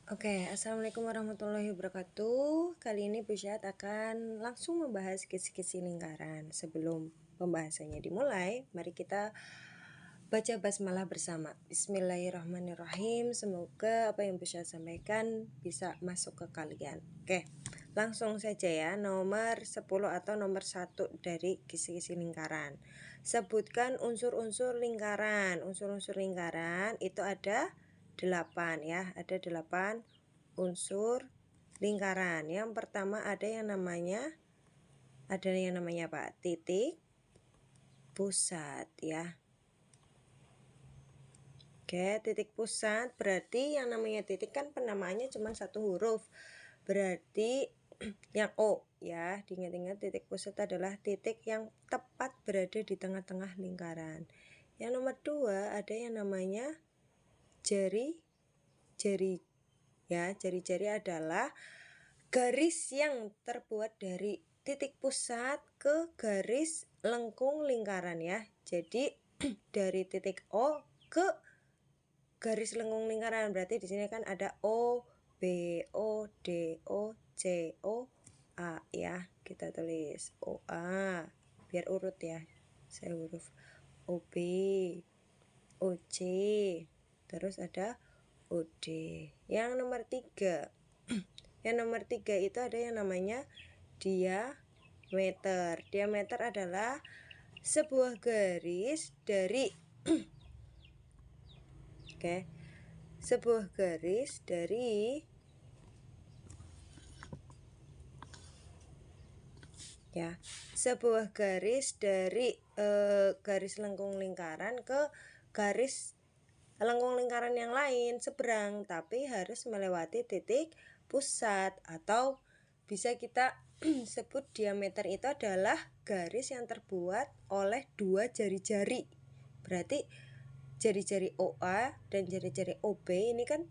Oke, assalamualaikum warahmatullahi wabarakatuh. Kali ini Bu Syad akan langsung membahas kisi-kisi lingkaran. Sebelum pembahasannya dimulai, mari kita baca basmalah bersama. Bismillahirrahmanirrahim. Semoga apa yang Bu Syad sampaikan bisa masuk ke kalian. Oke, langsung saja ya. Nomor 10 atau nomor 1 dari kisi-kisi lingkaran. Sebutkan unsur-unsur lingkaran. Unsur-unsur lingkaran itu ada 8 ya, ada 8 unsur lingkaran. Yang pertama ada yang namanya apa? Titik pusat ya. Oke, titik pusat berarti yang namanya titik kan penamaannya cuma satu huruf. Berarti yang O ya, diingat-ingat titik pusat adalah titik yang tepat berada di tengah-tengah lingkaran. Yang nomor 2 ada yang namanya jari-jari ya. Jari-jari adalah garis yang terbuat dari titik pusat ke garis lengkung lingkaran ya. Jadi dari titik O ke garis lengkung lingkaran, berarti di sini kan ada O, B, O, D, O, C, O, A ya. Kita tulis O A biar urut ya. Saya huruf O B, O C, terus ada OD. Yang nomor 3 yang nomor 3 itu ada yang namanya diameter. Diameter adalah sebuah garis dari sebuah garis dari sebuah garis dari garis lengkung lingkaran ke garis lengkung lingkaran yang lain seberang, tapi harus melewati titik pusat. Atau bisa kita sebut diameter itu adalah garis yang terbuat oleh dua jari-jari. Berarti jari-jari OA dan jari-jari OB ini kan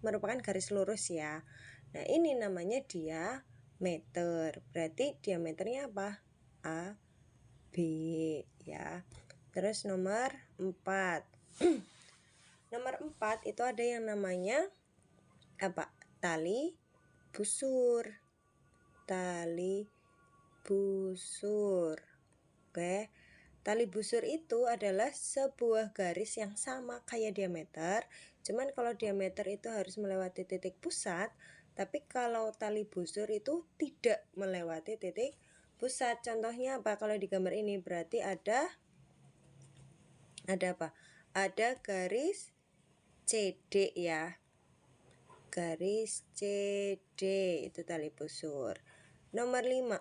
merupakan garis lurus ya. Nah, ini namanya diameter. Berarti diameternya apa? A, B ya. Terus nomor 4. Nomor 4 itu ada yang namanya apa? Tali busur. Tali busur. Oke. Tali busur itu adalah sebuah garis yang sama kayak diameter. Cuman kalau diameter itu harus melewati titik pusat, tapi kalau tali busur itu tidak melewati titik pusat. Contohnya apa? Kalau di gambar ini berarti ada apa? Ada garis CD ya. Garis CD itu tali busur. Nomor 5.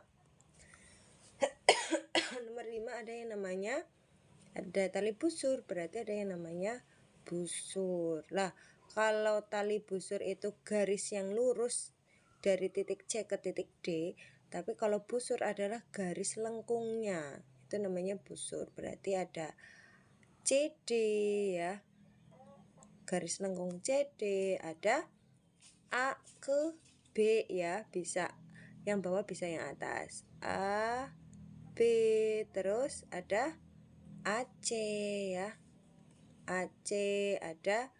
Nomor 5 ada yang namanya tali busur, berarti ada yang namanya busur. Lah, kalau tali busur itu garis yang lurus dari titik C ke titik D, tapi kalau busur adalah garis lengkungnya. Itu namanya busur. Berarti ada CD ya. Garis lengkung CD, ada A ke B ya, bisa yang bawah bisa yang atas. A, B, terus ada AC ya. AC, ada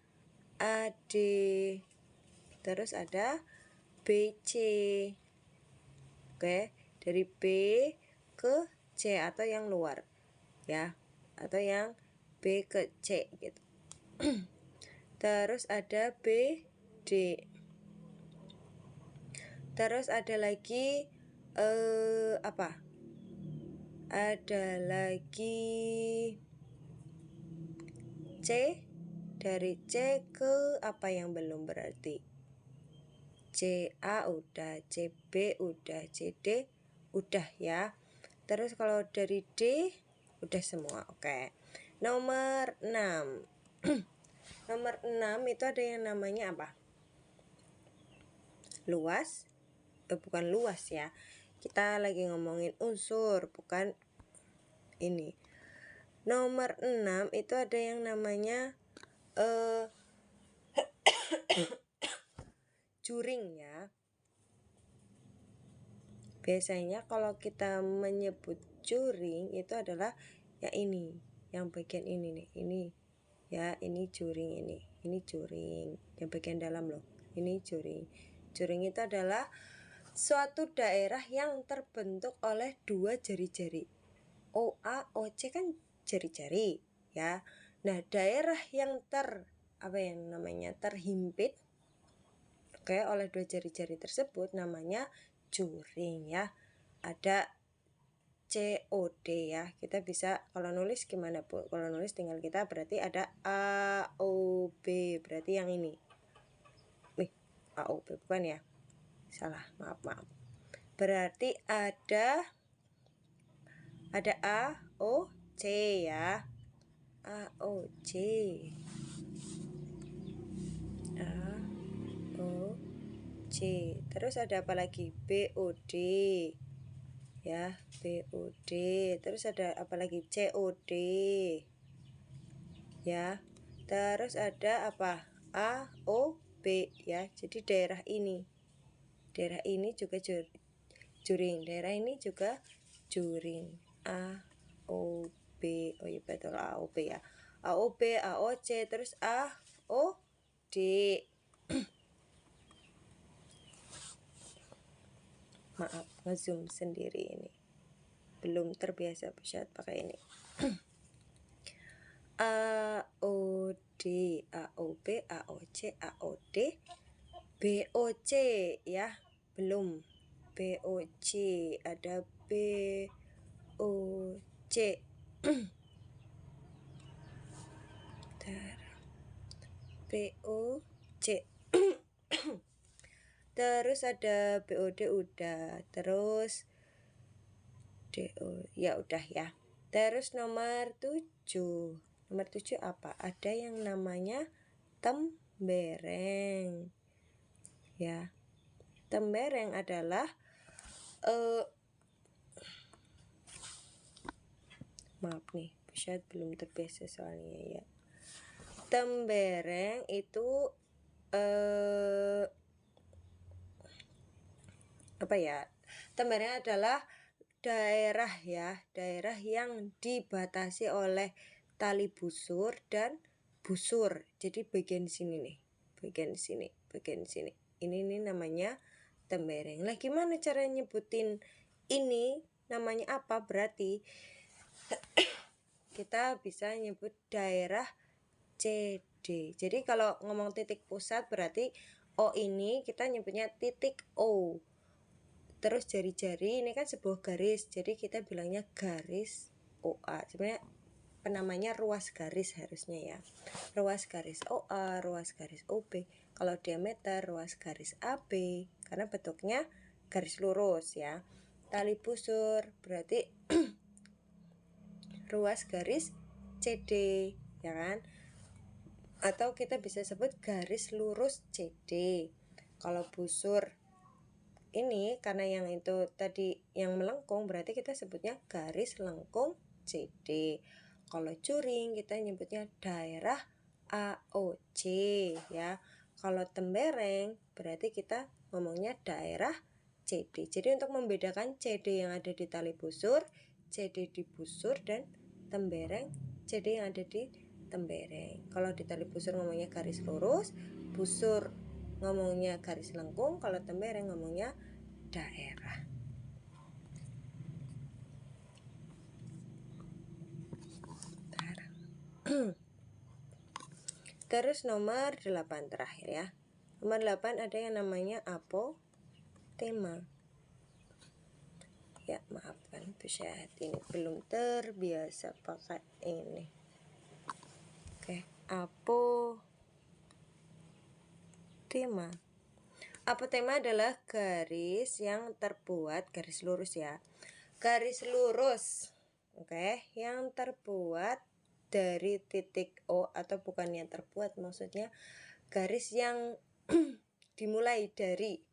AD, terus ada BC. Oke, dari B ke C atau yang luar ya, atau yang B ke C gitu. Terus ada BD. Terus ada lagi apa? Ada lagi C. Dari C ke apa yang belum berarti? CA udah, CB udah, CD udah ya. Terus kalau dari D udah semua. Oke. Nomor 6. Nomor 6 itu ada yang namanya apa? Luas. Bukan luas ya. Kita lagi ngomongin unsur, bukan ini. Nomor 6 itu ada yang namanya juring ya. Biasanya kalau kita menyebut juring itu adalah ya ini, yang bagian ini nih, ini ya, ini juring ini juring yang bagian dalam loh. ini juring. Juring itu adalah suatu daerah yang terbentuk oleh dua jari-jari. OA, OC kan jari-jari ya. Nah, daerah yang terhimpit oleh dua jari-jari tersebut namanya juring ya. Ada COD ya. Kita bisa kalau nulis gimana Bu? Kalau nulis tinggal kita berarti ada AOB, berarti yang ini. AOB bukan ya? Salah, maaf. Berarti ada AOC ya. AOC. AOC. Terus ada apa lagi? BOD. Ya, BOD. Terus ada apa lagi? COD. Ya. Terus ada apa? AOB ya. Jadi daerah ini juga juring. Daerah ini juga juring. AOB. Oh iya betul AOB ya. AOB, AOC, terus AOD. Maaf, ngezoom sendiri ini. Belum terbiasa bisa pakai ini. AOD, AOB, AOC, AOD, BOC ya. Belum. BOC, ada BOC. BOC. Terus ada BOD udah. Terus DO ya udah ya. Terus nomor 7. Nomor 7 apa? Ada yang namanya tembereng. Ya. Tembereng adalah maaf nih, bisa belum terbiasa soalnya ya. Tembereng itu apa ya? Tembereng adalah daerah ya, daerah yang dibatasi oleh tali busur dan busur. Jadi bagian sini nih, bagian sini. Ini namanya tembereng. Lah gimana cara nyebutin ini namanya apa? Berarti kita bisa nyebut daerah CD. Jadi kalau ngomong titik pusat berarti O ini kita nyebutnya titik O. Terus jari-jari ini kan sebuah garis, jadi kita bilangnya garis OA. Sebenarnya penamanya ruas garis harusnya ya. Ruas garis OA, ruas garis OB. Kalau diameter ruas garis AB, karena bentuknya garis lurus ya. Tali busur berarti ruas garis CD ya kan. Atau kita bisa sebut garis lurus CD. Kalau busur ini karena yang itu tadi yang melengkung berarti kita sebutnya garis lengkung CD. Kalau juring kita nyebutnya daerah AOC ya. Kalau tembereng berarti kita ngomongnya daerah CD. Jadi untuk membedakan CD yang ada di tali busur, CD di busur, dan tembereng CD yang ada di tembereng. Kalau di tali busur ngomongnya garis lurus, busur ngomongnya garis lengkung, kalau tembereng ngomongnya daerah. Terus nomor 8 terakhir ya. Nomor 8 ada yang namanya apotema. Ya maafkan bisa ini belum terbiasa pakai ini. Oke, apotema. Apotema adalah garis yang terbuat garis lurus ya. Garis lurus. Oke, yang terbuat dari titik O atau bukan yang terbuat, maksudnya garis yang dimulai dari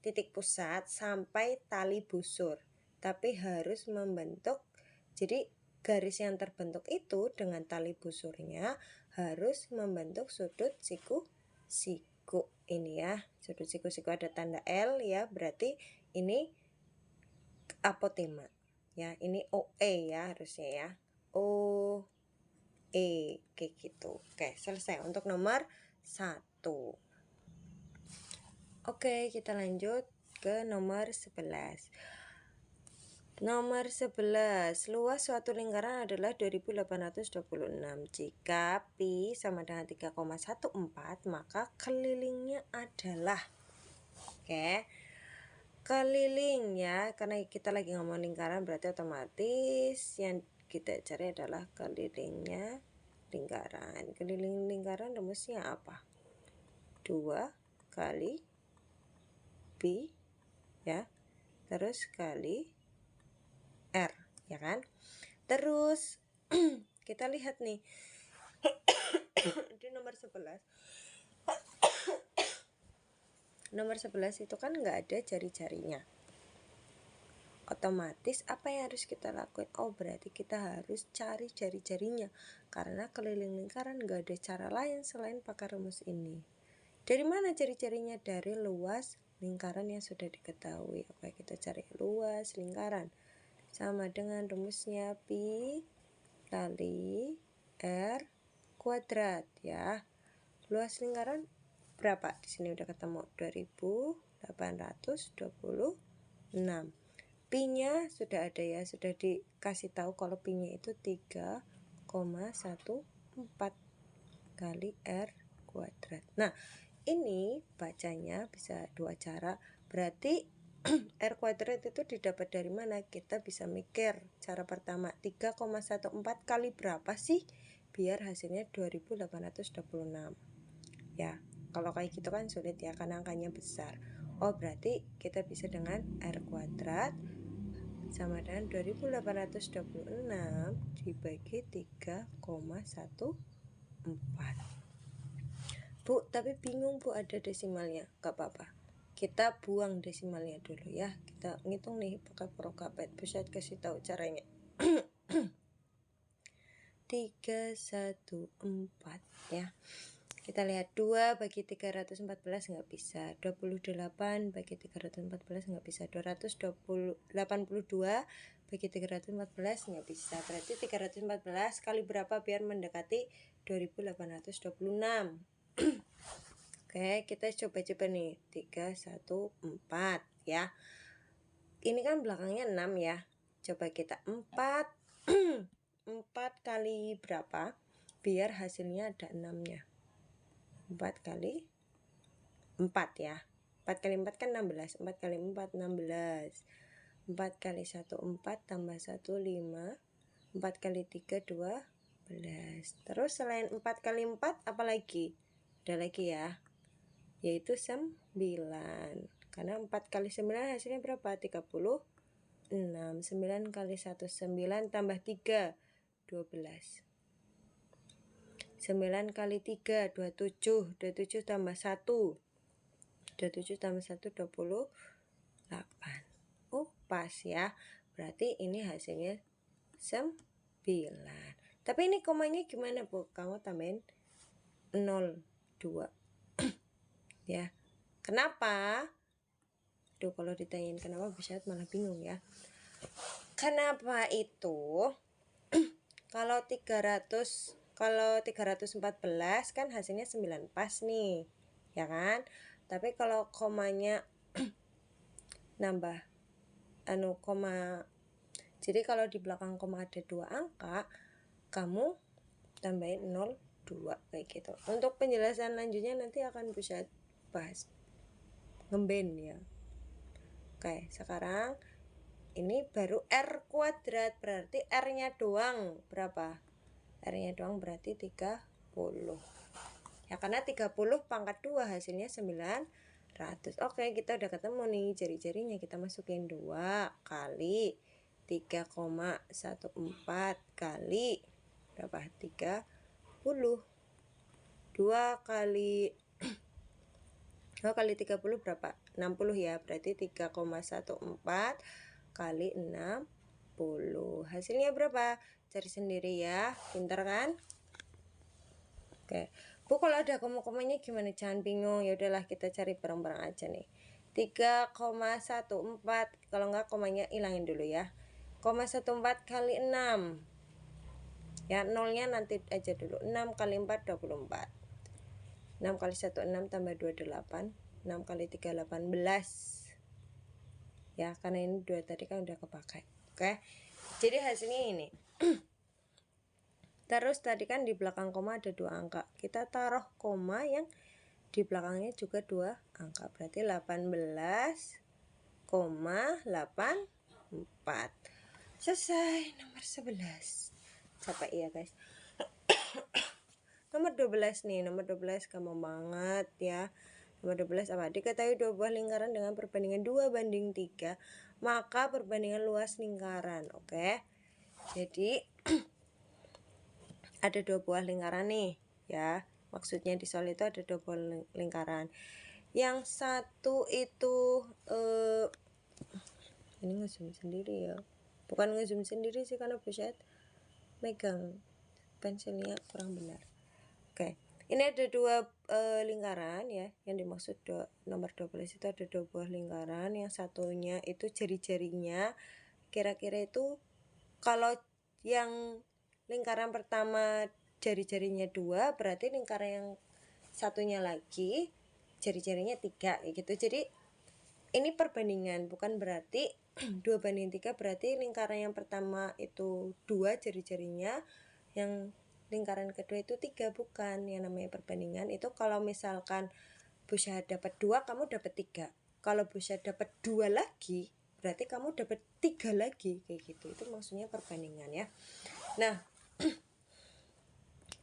titik pusat sampai tali busur, tapi harus membentuk. Jadi garis yang terbentuk itu dengan tali busurnya harus membentuk sudut siku-siku ini ya. Sudut siku-siku ada tanda L ya, berarti ini apotema ya. Ini OE ya harusnya ya. Kayak gitu. Oke, selesai untuk nomor 1. Oke, kita lanjut ke nomor 11. Nomor 11, luas suatu lingkaran adalah 2826. Jika pi sama dengan 3,14, maka kelilingnya adalah, oke, keliling ya, karena kita lagi ngomong lingkaran berarti otomatis yang kita cari adalah kelilingnya lingkaran. Keliling lingkaran rumusnya apa? 2 kali pi ya, terus kali R ya kan. Terus kita lihat nih di nomor 11. Nomor 11 itu kan nggak ada jari-jarinya. Otomatis apa yang harus kita lakuin? Oh, berarti kita harus cari jari-jarinya. Karena keliling lingkaran nggak ada cara lain selain pakai rumus ini. Dari mana jari-jarinya? Dari luas lingkaran yang sudah diketahui. Oke, kita cari luas lingkaran. Sama dengan rumusnya pi kali R kuadrat ya. Luas lingkaran berapa? Di sini udah ketemu 2826. Pi-nya sudah ada ya, sudah dikasih tahu kalau pi-nya itu 3,14 kali R kuadrat. Nah, ini bacanya bisa dua cara. Berarti R kuadrat itu didapat dari mana? Kita bisa mikir. Cara pertama, 3,14 kali berapa sih? Biar hasilnya 2826. Ya, kalau kayak gitu kan sulit ya, karena angkanya besar. Oh, berarti kita bisa dengan R kuadrat sama dengan 2826 dibagi 3,14. Bu, tapi bingung Bu, ada desimalnya. Gak apa-apa, kita buang desimalnya dulu ya. Kita ngitung nih pakai prokapet. Bisa kasih tahu caranya. 314 ya. Kita lihat 2 bagi 314 nggak bisa. 28 bagi 314 nggak bisa. 282 bagi 314 nggak bisa. Berarti 314 kali berapa biar mendekati 2826? Oke, kita coba nih. 314 ya. Ini kan belakangnya 6 ya. Coba kita 4 4 kali berapa biar hasilnya ada 6-nya. 4 kali 4 ya. 4 kali 4 kan 16. 4 kali 4 16. 4 kali 1 4 tambah 1 5. 4 kali 3 12. Terus selain 4 kali 4 apa lagi? Ada lagi ya, yaitu 9. Karena 4 kali 9 hasilnya berapa? 36. 9 kali 1 9 tambah 3 12. 9 kali 3 27. 27 tambah 1. 27 tambah 1 28. Oh, pas ya. Berarti ini hasilnya 9. Tapi ini komanya gimana Bu? Kamu tambahin 02 ya. Kenapa? Tuh, kalau ditanyain kenapa bisa malah bingung ya. Kenapa itu? Kalau 314 kan hasilnya 9 pas nih, ya kan? Tapi kalau komanya nambah koma, jadi kalau di belakang koma ada 2 angka, kamu tambahin 02 kayak gitu. Untuk penjelasan lanjutnya nanti akan bisa bahas ngemben ya. Oke, sekarang ini baru R kuadrat, berarti R-nya doang berapa? R-nya doang berarti 30. Ya, karena 30 pangkat 2 hasilnya 900. Oke, kita udah ketemu nih jari-jarinya. Kita masukin 2 kali 3,14 kali berapa? 30. 2 kali 2 kali 30 berapa? 60 ya. Berarti 3,14 kali 60. Hasilnya berapa? Cari sendiri ya. Pintar kan? Oke. Bu, kalau ada koma-komanya gimana? Jangan bingung. Ya udahlah, kita cari bareng-bareng aja nih. 3,14. Kalau enggak komanya hilangin dulu ya. 0,14 kali 6. Ya, nolnya nanti aja dulu. 6 kali 4 24. 6 kali 1 6 tambah 2 8 6 kali 3 18 ya, karena ini 2 tadi kan udah kepakai. Oke, jadi hasilnya ini. Terus tadi kan di belakang koma ada 2 angka, kita taruh koma yang di belakangnya juga 2 angka, berarti 18,84. Selesai, nomor 11. Capek ya guys. Nomor 12 nih, nomor 12 gampang banget ya. Nomor 12 apa? Diketahui dua buah lingkaran dengan perbandingan 2:3, maka perbandingan luas lingkaran. Oke. Jadi ada 2 buah lingkaran nih ya. Maksudnya di soal itu ada 2 buah lingkaran. Yang satu itu ini ngezoom sendiri ya. Bukan ngezoom sendiri sih, karena buset megang pensilnya kurang benar. Oke. Ini ada 2 lingkaran ya. Yang dimaksud nomor 12 itu ada 2 buah lingkaran. Yang satunya itu jari-jarinya kira-kira itu, kalau yang lingkaran pertama jari-jarinya 2, berarti lingkaran yang satunya lagi jari-jarinya 3 gitu. Jadi ini perbandingan, bukan berarti 2:3 berarti lingkaran yang pertama itu 2 jari-jarinya, yang lingkaran kedua itu 3, bukan. Yang namanya perbandingan itu kalau misalkan Bu Syahad dapat 2, kamu dapat 3. Kalau Bu Syahad dapat 2 lagi, berarti kamu dapat 3 lagi, kayak gitu. Itu maksudnya perbandingan ya. Nah,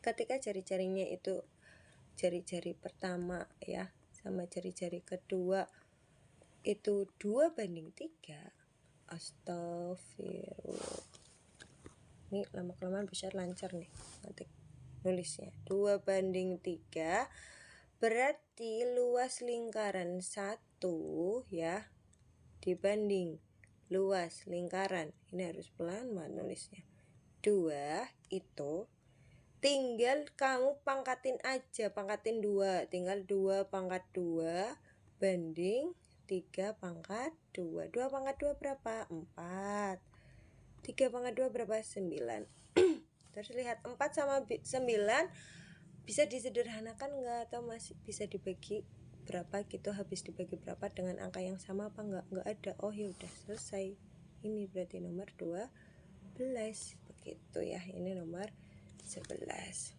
ketika jari-jarinya itu jari-jari pertama ya sama jari-jari kedua itu 2:3, astagfirullah. Ini lama-kelamaan bisa lancar nih nanti nulisnya. 2:3 berarti luas lingkaran 1 ya dibanding luas lingkaran, ini harus pelan banget nulisnya, 2 itu tinggal kamu pangkatin aja, pangkatin 2, tinggal 2 pangkat 2 banding 3 pangkat 2. 2 pangkat 2 berapa? 4. 3 pangkat 2 berapa? 9. Terus lihat 4 sama 9 bisa disederhanakan enggak, atau masih bisa dibagi berapa gitu, habis dibagi berapa dengan angka yang sama apa enggak? Enggak ada. Oh ya udah selesai. Ini berarti nomor 12. Begitu ya. Ini nomor 11.